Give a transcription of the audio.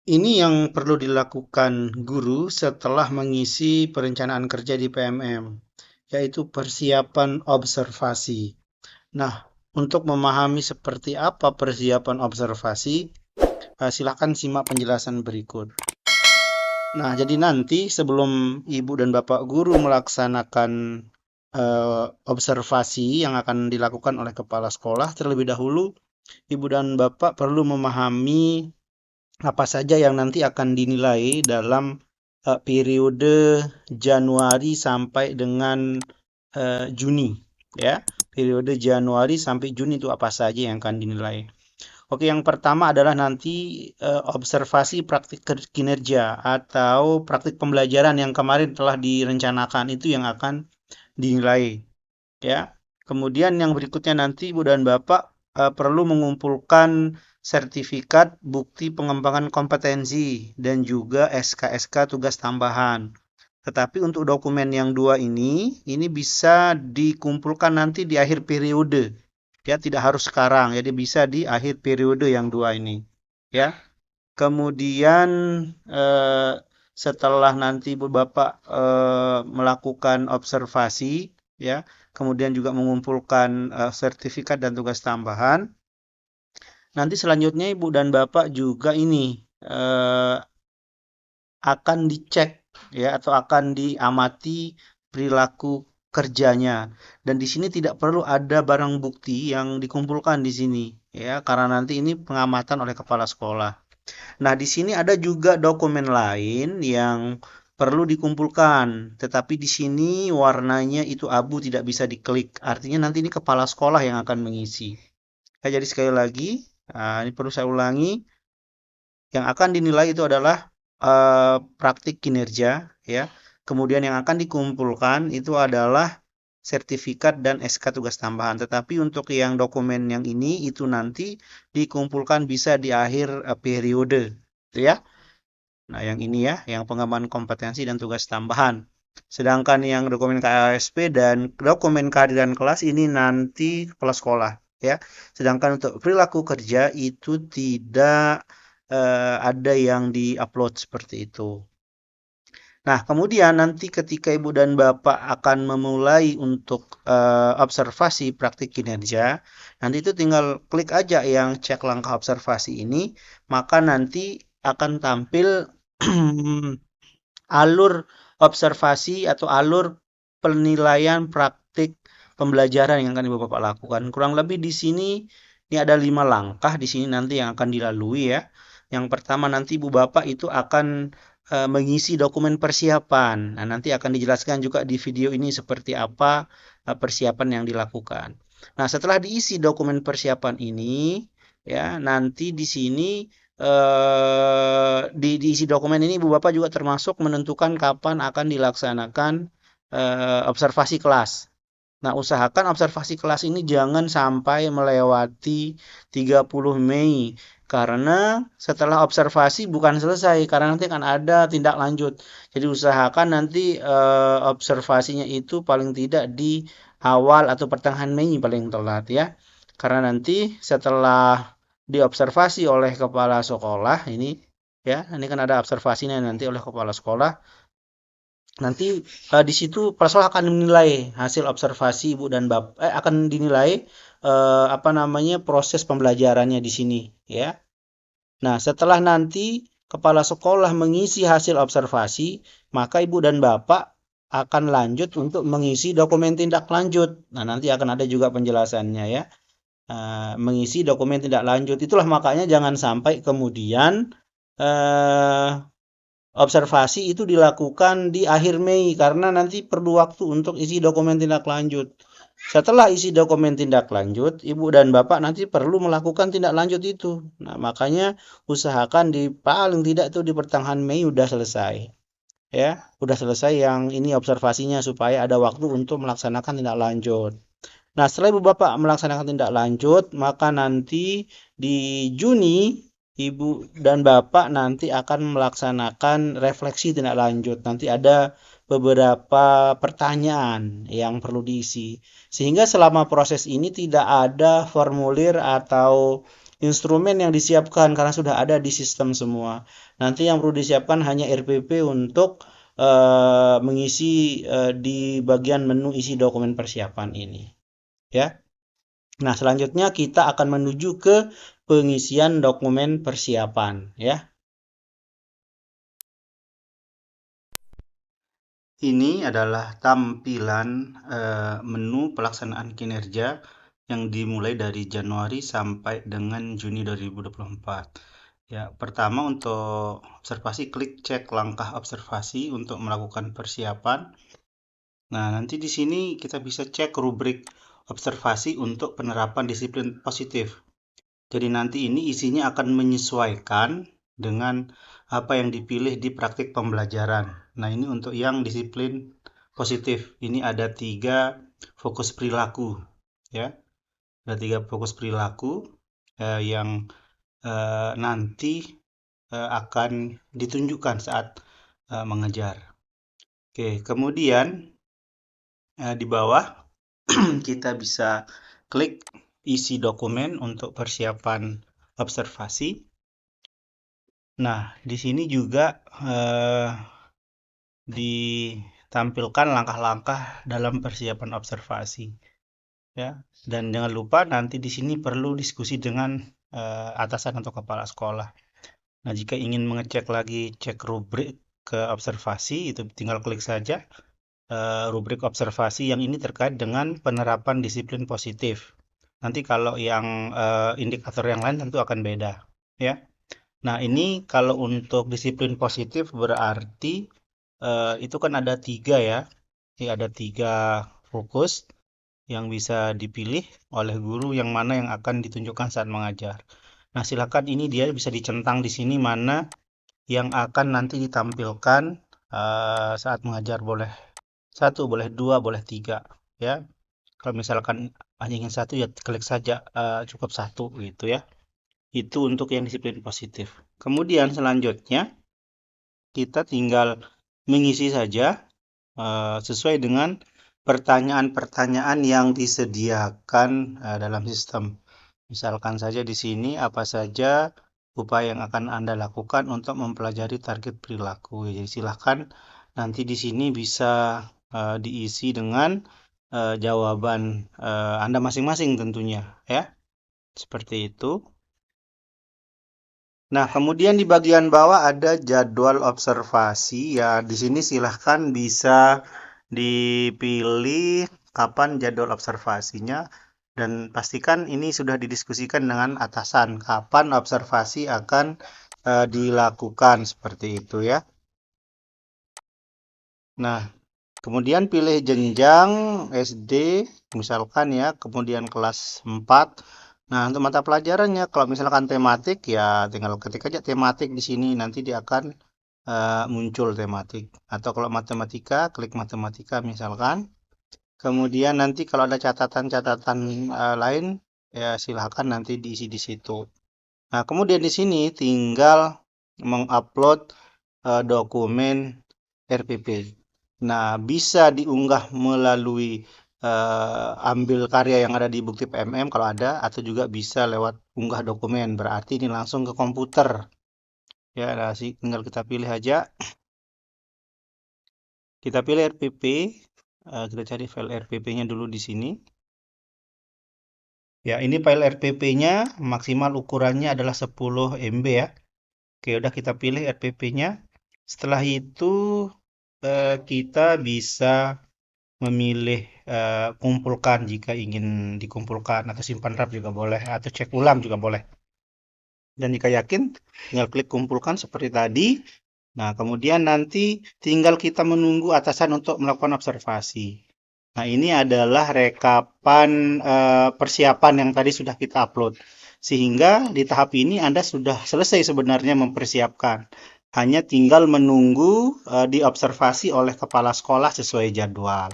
Ini yang perlu dilakukan guru setelah mengisi perencanaan kerja di PMM, yaitu persiapan observasi. Nah, untuk memahami seperti apa persiapan observasi, silakan simak penjelasan berikut. Nah, jadi nanti sebelum Ibu dan Bapak guru melaksanakan observasi yang akan dilakukan oleh kepala sekolah, terlebih dahulu Ibu dan Bapak perlu memahami apa saja yang nanti akan dinilai dalam periode Januari sampai dengan Juni, ya. Periode Januari sampai Juni itu apa saja yang akan dinilai. Oke, yang pertama adalah nanti observasi praktik kinerja atau praktik pembelajaran yang kemarin telah direncanakan itu yang akan dinilai, ya. Kemudian yang berikutnya nanti Ibu dan Bapak perlu mengumpulkan sertifikat bukti pengembangan kompetensi dan juga SK-SK tugas tambahan. Tetapi untuk dokumen yang dua ini bisa dikumpulkan nanti di akhir periode. Ya, tidak harus sekarang, jadi bisa di akhir periode yang dua ini. Ya, kemudian eh, setelah nanti Bapak melakukan observasi, ya, kemudian juga mengumpulkan sertifikat dan tugas tambahan, nanti selanjutnya Ibu dan Bapak juga ini akan dicek, ya, atau akan diamati perilaku kerjanya. Dan di sini tidak perlu ada barang bukti yang dikumpulkan di sini, ya, karena nanti ini pengamatan oleh kepala sekolah. Nah, di sini ada juga dokumen lain yang perlu dikumpulkan, tetapi di sini warnanya itu abu, tidak bisa diklik. Artinya nanti ini kepala sekolah yang akan mengisi. Ya, jadi sekali lagi, ini perlu saya ulangi, yang akan dinilai itu adalah praktik kinerja, ya. Kemudian yang akan dikumpulkan itu adalah sertifikat dan SK tugas tambahan. Tetapi untuk yang dokumen yang ini itu nanti dikumpulkan bisa di akhir periode, gitu ya. Nah, yang ini ya, yang pengembangan kompetensi dan tugas tambahan. Sedangkan yang dokumen KLSP dan dokumen kehadiran kelas ini nanti kepala sekolah, ya. Sedangkan untuk perilaku kerja itu tidak ada yang diupload seperti itu. Nah, kemudian nanti ketika Ibu dan Bapak akan memulai untuk observasi praktik kinerja, nanti itu tinggal klik aja yang cek langkah observasi ini, maka nanti akan tampil alur observasi atau alur penilaian praktik pembelajaran yang akan Ibu Bapak lakukan. Kurang lebih di sini ini ada 5 langkah di sini nanti yang akan dilalui, ya. Yang pertama nanti Ibu Bapak itu akan mengisi dokumen persiapan. Nah, nanti akan dijelaskan juga di video ini seperti apa persiapan yang dilakukan. Nah, setelah diisi dokumen persiapan ini, ya, nanti di sini diisi dokumen ini Ibu Bapak juga termasuk menentukan kapan akan dilaksanakan observasi kelas. Nah, usahakan observasi kelas ini jangan sampai melewati 30 Mei karena setelah observasi bukan selesai karena nanti akan ada tindak lanjut. Jadi usahakan nanti observasinya itu paling tidak di awal atau pertengahan Mei paling telat, ya. Karena nanti setelah diobservasi oleh kepala sekolah ini, ya, ini kan ada observasinya nanti oleh kepala sekolah. Nanti di situ Persol akan menilai hasil observasi Ibu dan Bapak, akan dinilai apa namanya proses pembelajarannya di sini, ya. Nah, setelah nanti kepala sekolah mengisi hasil observasi, maka Ibu dan Bapak akan lanjut untuk mengisi dokumen tindak lanjut. Nah, nanti akan ada juga penjelasannya, ya. Mengisi dokumen tindak lanjut. Itulah makanya jangan sampai kemudian eh, observasi itu dilakukan di akhir Mei karena nanti perlu waktu untuk isi dokumen tindak lanjut. Setelah isi dokumen tindak lanjut, Ibu dan Bapak nanti perlu melakukan tindak lanjut itu. Nah, makanya usahakan di paling tidak itu di pertengahan Mei udah selesai. Ya, udah selesai yang ini observasinya supaya ada waktu untuk melaksanakan tindak lanjut. Nah, setelah Ibu Bapak melaksanakan tindak lanjut, maka nanti di Juni Ibu dan Bapak nanti akan melaksanakan refleksi tindak lanjut. Nanti ada beberapa pertanyaan yang perlu diisi. Sehingga selama proses ini tidak ada formulir atau instrumen yang disiapkan karena sudah ada di sistem semua. Nanti yang perlu disiapkan hanya RPP untuk mengisi di bagian menu isi dokumen persiapan ini, ya. Nah, selanjutnya kita akan menuju ke pengisian dokumen persiapan, ya. Ini adalah tampilan menu pelaksanaan kinerja yang dimulai dari Januari sampai dengan Juni 2024. Ya, pertama untuk observasi, klik cek langkah observasi untuk melakukan persiapan. Nah, nanti di sini kita bisa cek rubrik observasi untuk penerapan disiplin positif. Jadi nanti ini isinya akan menyesuaikan dengan apa yang dipilih di praktik pembelajaran. Nah, ini untuk yang disiplin positif. Ini ada 3 fokus perilaku, ya. Ada 3 fokus perilaku yang nanti akan ditunjukkan saat mengajar. Oke, kemudian di bawah kita bisa klik isi dokumen untuk persiapan observasi. Nah, di sini juga ditampilkan langkah-langkah dalam persiapan observasi, ya. Dan jangan lupa nanti di sini perlu diskusi dengan atasan atau kepala sekolah. Nah, jika ingin mengecek lagi cek rubrik ke observasi, itu tinggal klik saja rubrik observasi yang ini terkait dengan penerapan disiplin positif. Nanti kalau yang indikator yang lain tentu akan beda, ya. Nah, ini kalau untuk disiplin positif berarti itu kan ada 3 ya. Ini ada 3 fokus yang bisa dipilih oleh guru yang mana yang akan ditunjukkan saat mengajar. Nah, silakan ini dia bisa dicentang di sini mana yang akan nanti ditampilkan saat mengajar. Boleh 1, boleh 2, boleh 3, ya. Kalau misalkan hanya ingin 1 ya klik saja cukup 1 gitu ya. Itu untuk yang disiplin positif. Kemudian selanjutnya kita tinggal mengisi saja sesuai dengan pertanyaan-pertanyaan yang disediakan dalam sistem. Misalkan saja di sini apa saja upaya yang akan Anda lakukan untuk mempelajari target perilaku. Jadi silahkan nanti di sini bisa diisi dengan jawaban Anda masing-masing tentunya, ya. Seperti itu. Nah, kemudian di bagian bawah ada jadwal observasi ya. Di sini silahkan bisa dipilih kapan jadwal observasinya dan pastikan ini sudah didiskusikan dengan atasan kapan observasi akan dilakukan seperti itu ya. Nah, kemudian pilih jenjang SD misalkan ya, kemudian kelas 4. Nah, untuk mata pelajarannya, kalau misalkan tematik ya tinggal ketik aja tematik di sini, nanti dia akan muncul tematik. Atau kalau matematika, klik matematika misalkan. Kemudian nanti kalau ada catatan-catatan lain, ya silahkan nanti diisi di situ. Nah, kemudian di sini tinggal mengupload dokumen RPP. Nah, bisa diunggah melalui ambil karya yang ada di bukti PMM kalau ada, atau juga bisa lewat unggah dokumen. Berarti ini langsung ke komputer. Ya, nah, tinggal kita pilih aja. Kita pilih RPP. Kita cari file RPP-nya dulu di sini. Ya, ini file RPP-nya maksimal ukurannya adalah 10 MB ya. Oke, udah kita pilih RPP-nya. Setelah itu kita bisa memilih kumpulkan jika ingin dikumpulkan, atau simpan RAR juga boleh, atau cek ulang juga boleh. Dan jika yakin, tinggal klik kumpulkan seperti tadi. Nah, kemudian nanti tinggal kita menunggu atasan untuk melakukan observasi. Nah, ini adalah rekapan persiapan yang tadi sudah kita upload. Sehingga di tahap ini Anda sudah selesai sebenarnya mempersiapkan. Hanya tinggal menunggu diobservasi oleh kepala sekolah sesuai jadwal.